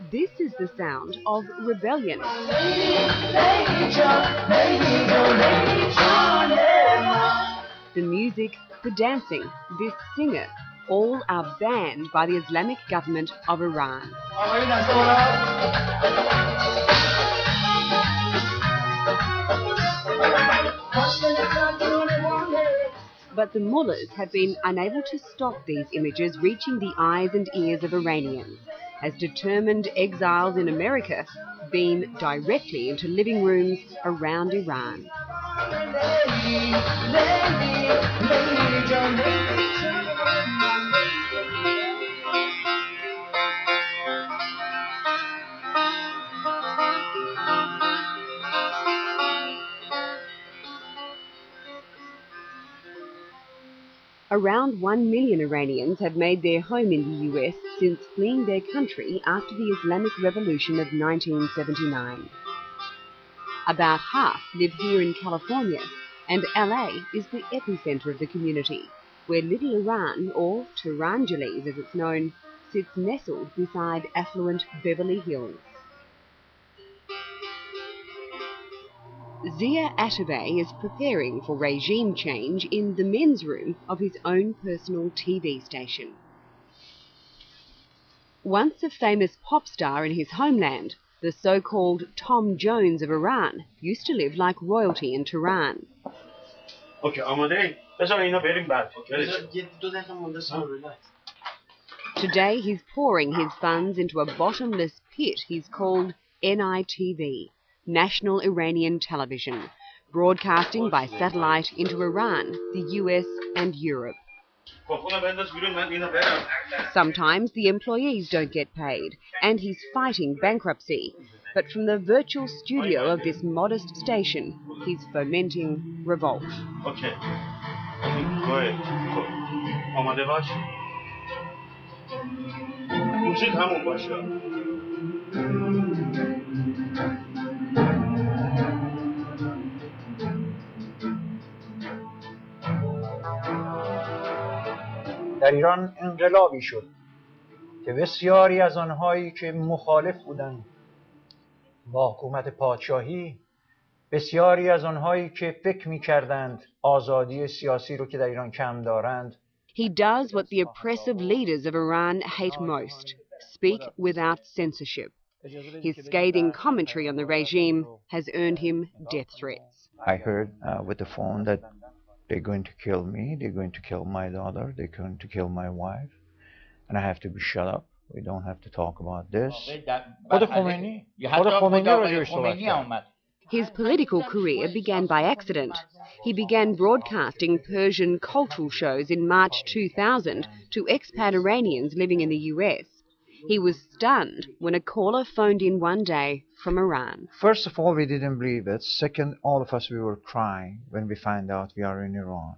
This is the sound of rebellion. The music, the dancing, this singer, all are banned by the Islamic government of Iran. But the mullahs have been unable to stop these images reaching the eyes and ears of Iranians, as determined exiles in America beam directly into living rooms around Iran. Around 1 million Iranians have made their home in the US since fleeing their country after the Islamic Revolution of 1979. About half live here in California, and LA is the epicenter of the community, where Little Iran, or Tehran as it's known, sits nestled beside affluent Beverly Hills. Zia Atabay is preparing for regime change in the men's room of his own personal TV station. Once a famous pop star in his homeland, the so-called Tom Jones of Iran used to live like royalty in Tehran. Today he's pouring his funds into a bottomless pit he's called NITV, National Iranian Television, broadcasting by satellite into Iran, the US and Europe. Sometimes the employees don't get paid, and he's fighting bankruptcy. But from the virtual studio of this modest station, he's fomenting revolt. در ایران انقلابی شد که بسیاری از آنهایی که مخالف بودند با حکومت پادشاهی، بسیاری از آنهایی که فکر می‌کردند آزادی سیاسی رو که در ایران کم دارند. He does what the oppressive leaders of Iran hate most, speak without censorship. His scathing commentary on the regime has earned him death threats. I heard with the phone that they're going to kill me, they're going to kill my daughter, they're going to kill my wife, and I have to be shut up. We don't have to talk about this. His political career began by accident. He began broadcasting Persian cultural shows in March 2000 to expat Iranians living in the US. He was stunned when a caller phoned in one day from Iran. First of all, we didn't believe it. Second, all of us, we were crying when we found out we are in Iran.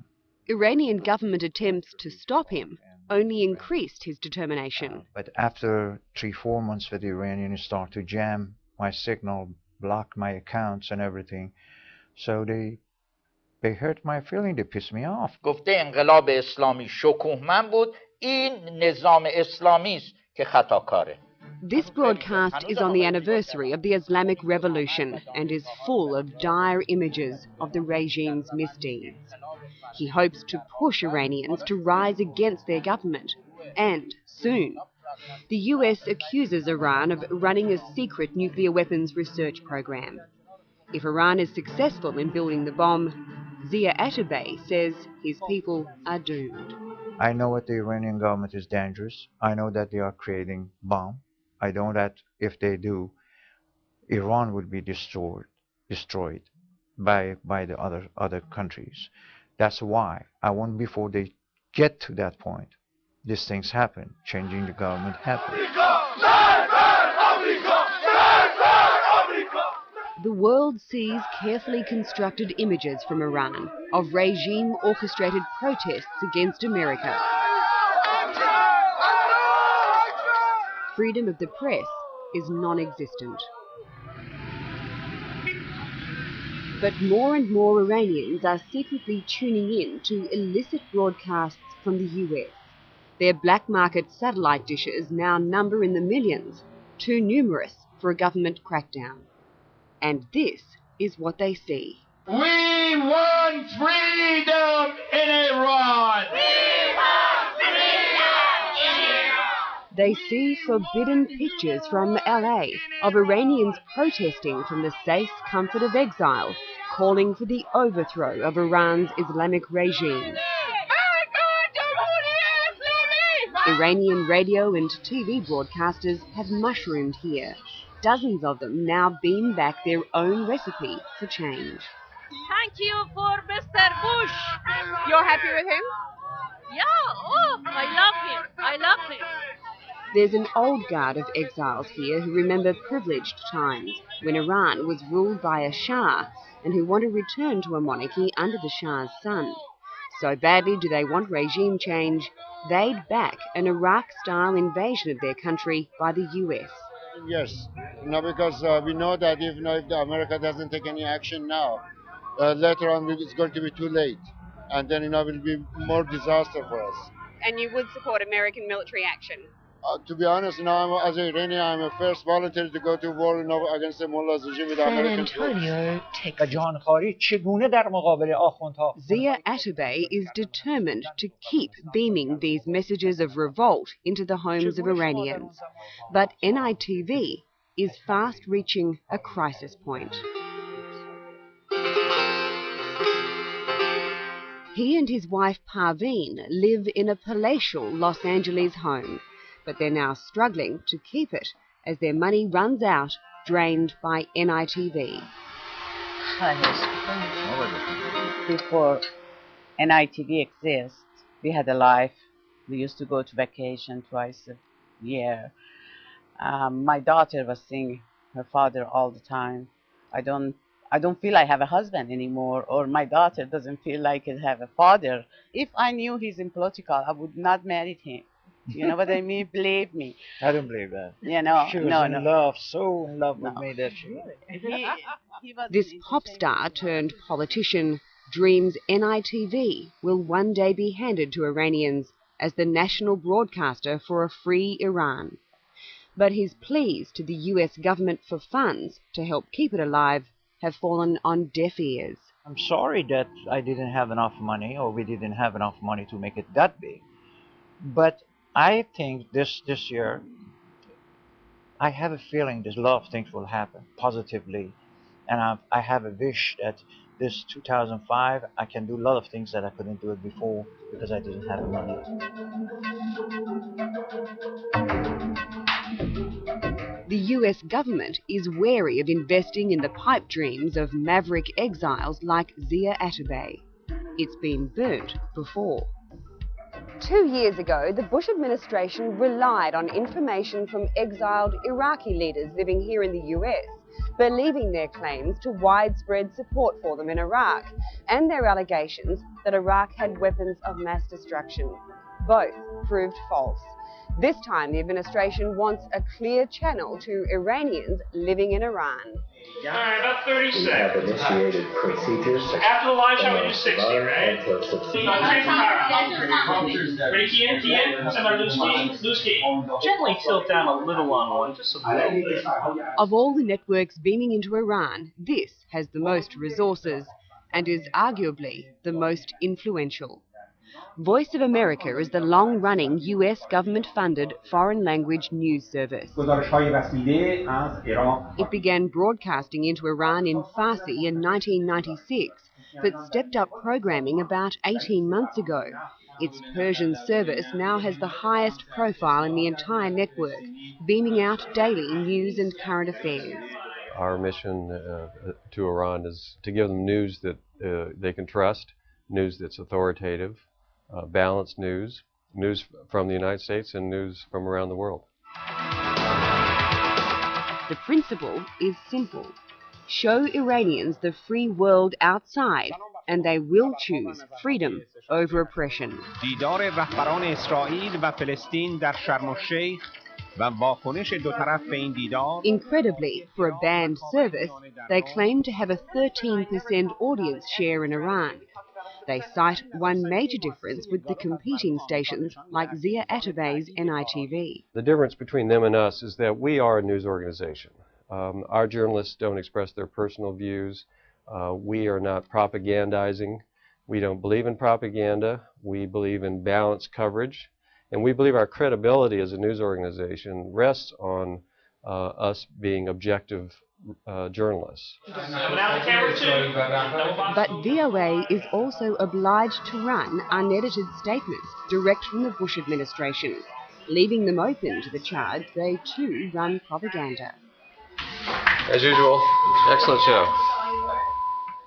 Iranian government attempts to stop him only increased his determination. But after 3-4 months with the Iranians start to jam my signal, block my accounts and everything, so they hurt my feeling, they pissed me off. گفته انقلاب اسلامی شکوهمند بود، این نظام اسلامی است که خطاکاره. This broadcast is on the anniversary of the Islamic Revolution and is full of dire images of the regime's misdeeds. He hopes to push Iranians to rise against their government, and soon. The US accuses Iran of running a secret nuclear weapons research program. If Iran is successful in building the bomb, Zia Atabay says his people are doomed. I know that the Iranian government is dangerous. I know that they are creating bomb. I know that if they do, Iran would be destroyed by the other countries. That's why I want, before they get to that point, these things happen, changing the government happen. The world sees carefully constructed images from Iran of regime-orchestrated protests against America. Freedom of the press is non-existent. But more and more Iranians are secretly tuning in to illicit broadcasts from the US. Their black market satellite dishes now number in the millions, too numerous for a government crackdown. And this is what they see. We want freedom in Iran! We want freedom in Iran! They see forbidden pictures from LA of Iranians protesting from the safe comfort of exile, calling for the overthrow of Iran's Islamic regime. Iranian radio and TV broadcasters have mushroomed here. Dozens of them now beam back their own recipe for change. Thank you for Mr. Bush. You're happy with him? Yeah, I love him. I love him. There's an old guard of exiles here who remember privileged times when Iran was ruled by a Shah and who want to return to a monarchy under the Shah's son. So badly do they want regime change, they'd back an Iraq-style invasion of their country by the US. Yes, because we know that if America doesn't take any action now, later on it's going to be too late, and then it will be more disaster for us. And you would support American military action? To be honest, as an Iranian, I'm a first volunteer to go to war against the mullahs regime with American troops. Zia Atabay is determined to keep beaming these messages of revolt into the homes of Iranians. But NITV is fast reaching a crisis point. He and his wife Parveen live in a palatial Los Angeles home, but they're now struggling to keep it as their money runs out, drained by NITV. Before NITV exists, we had a life. We used to go to vacation twice a year. My daughter was seeing her father all the time. I don't feel I have a husband anymore, or my daughter doesn't feel like I have a father. If I knew he's in political, I would not marry him. You know what I mean? Believe me. I don't believe that. You know, she was in love, so in love with me that she... This pop star turned politician dreams NITV will one day be handed to Iranians as the national broadcaster for a free Iran. But his pleas to the US government for funds to help keep it alive have fallen on deaf ears. I'm sorry that I didn't have enough money, or we didn't have enough money to make it that big. But I think this year, I have a feeling a lot of things will happen positively. And I have a wish that this 2005, I can do a lot of things that I couldn't do it before because I didn't have the money. The US government is wary of investing in the pipe dreams of maverick exiles like Zia Atabay. It's been burnt before. 2 years ago, the Bush administration relied on information from exiled Iraqi leaders living here in the US, believing their claims to widespread support for them in Iraq and their allegations that Iraq had weapons of mass destruction. Both proved false. This time, the administration wants a clear channel to Iranians living in Iran. All right, about 30 seconds. We have initiated procedures. After the live shot, we do 60, right? Ready, key in? Somebody loose key. Gently tilt down a little on one, just a little bit. Of all the networks beaming into Iran, this has the most resources and is arguably the most influential. Voice of America is the long-running US government-funded foreign language news service. It began broadcasting into Iran in Farsi in 1996, but stepped up programming about 18 months ago. Its Persian service now has the highest profile in the entire network, beaming out daily news and current affairs. Our mission to Iran is to give them news that they can trust, news that's authoritative, balanced news from the United States and news from around the world. The principle is simple. Show Iranians the free world outside, and they will choose freedom over oppression. دیدار رهبران اسرائیل و فلسطین در شرم الشیخ Incredibly, for a banned service, they claim to have a 13% audience share in Iran. They cite one major difference with the competing stations like Zia Atabay's NITV. The difference between them and us is that we are a news organization. Our journalists don't express their personal views. We are not propagandizing. We don't believe in propaganda. We believe in balanced coverage. And we believe our credibility as a news organization rests on us being objective journalists. But VOA is also obliged to run unedited statements direct from the Bush administration, leaving them open to the charge they too run propaganda. As usual, excellent show.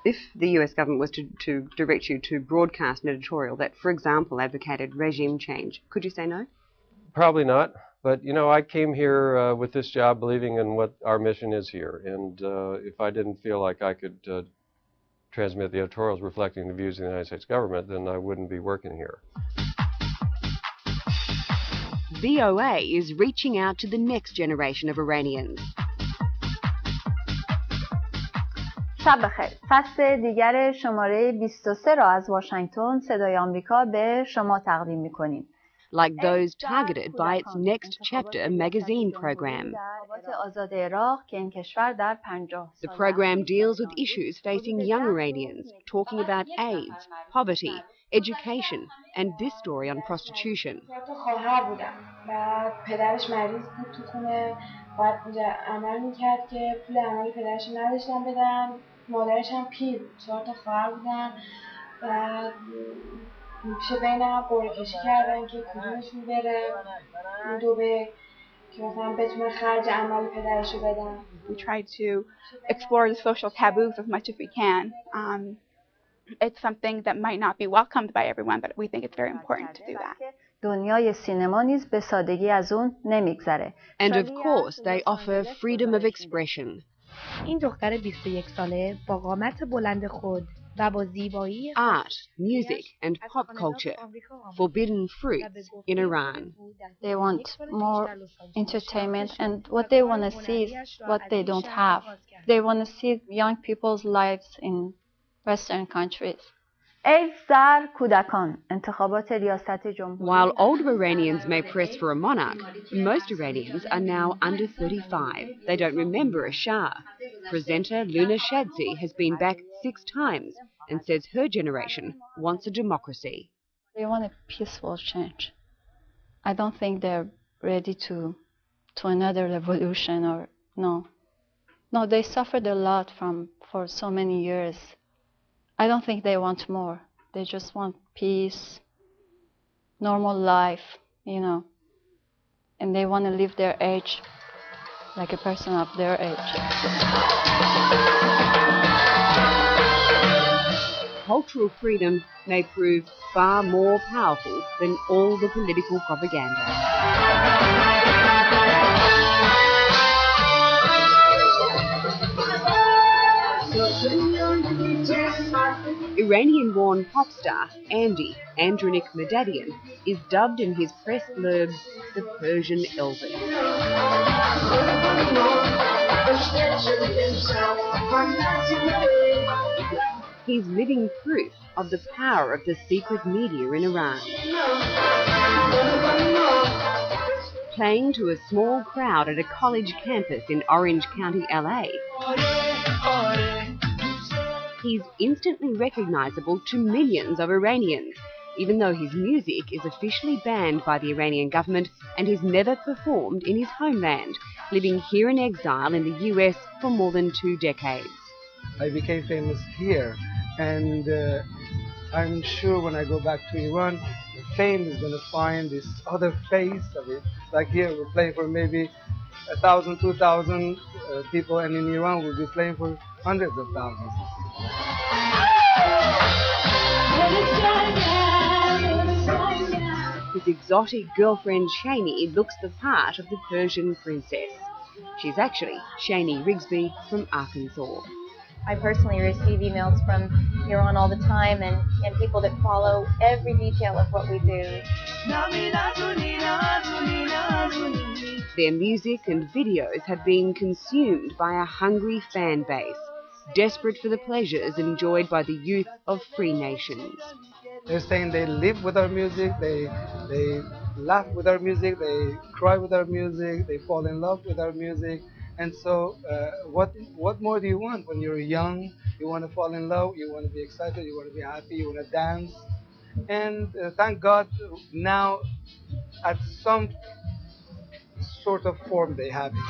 If the US government was to direct you to broadcast an editorial that, for example, advocated regime change, could you say no? Probably not. But, you know, I came here with this job believing in what our mission is here. And if I didn't feel like I could transmit the editorials reflecting the views of the United States government, then I wouldn't be working here. VOA is reaching out to the next generation of Iranians. شب بخیر. فصل دیگر شماره 23 را از واشنگتن صدای آمریکا به شما تقدیم می‌کنیم. Like those targeted by its Next Chapter magazine program. The program deals with issues facing young Iranians, talking about AIDS, poverty, education, and this story on prostitution. میشه بینم قرعه کشی کردن که کدومشون بره دوبه که مثلا بتونه خرج عمل پدرشو بدن. We try to explore the social taboos as much as we can. It's something that might not be welcomed by everyone, but we think it's very important to do that. دنیای سینما نیز به سادگی از اون نمیگذره. And of course they offer freedom of expression. این دختر 21 ساله با قامت بلند خود Art, music and pop culture, forbidden fruits in Iran. They want more entertainment, and what they want to see is what they don't have. They want to see young people's lives in Western countries. While older Iranians may press for a monarch, most Iranians are now under 35. They don't remember a Shah. Presenter Luna Shadzi has been back 6 times and says her generation wants a democracy. They want a peaceful change. I don't think they're ready to another revolution or no. No, they suffered a lot for so many years. I don't think they want more. They just want peace, normal life, you know. And they want to live their age like a person of their age. Cultural freedom may prove far more powerful than all the political propaganda. Iranian-born pop star Andy Andronik Madadian is dubbed in his press blurbs the Persian Elvis. He's living proof of the power of the secret media in Iran. Playing to a small crowd at a college campus in Orange County, LA, he's instantly recognizable to millions of Iranians, even though his music is officially banned by the Iranian government and he's never performed in his homeland, living here in exile in the US for more than 2 decades. I became famous here, and I'm sure when I go back to Iran, the fame is going to find this other face of it. Like here, we're playing for maybe 1,000, 2,000 people, and in Iran, we'll be playing for hundreds of thousands. His exotic girlfriend Shani looks the part of the Persian princess. She's actually Shani Rigsby from Arkansas. I personally receive emails from Iran all the time, and people that follow every detail of what we do. Their music and videos have been consumed by a hungry fan base, desperate for the pleasures enjoyed by the youth of free nations. They're saying they live with our music, they laugh with our music, they cry with our music, they fall in love with our music. And so what more do you want when you're young? You want to fall in love, you want to be excited, you want to be happy, you want to dance. And thank God now at some sort of form they have it.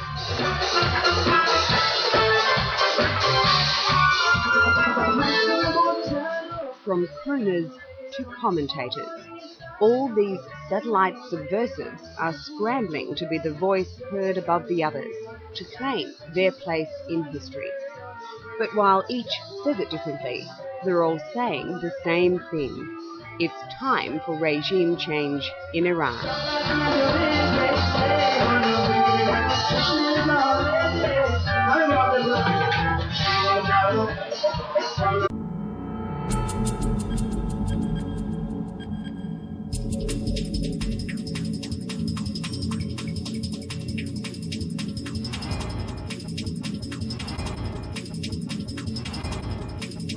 From crooners to commentators, all these satellite subversives are scrambling to be the voice heard above the others, to claim their place in history. But while each says it differently, they're all saying the same thing. It's time for regime change in Iran.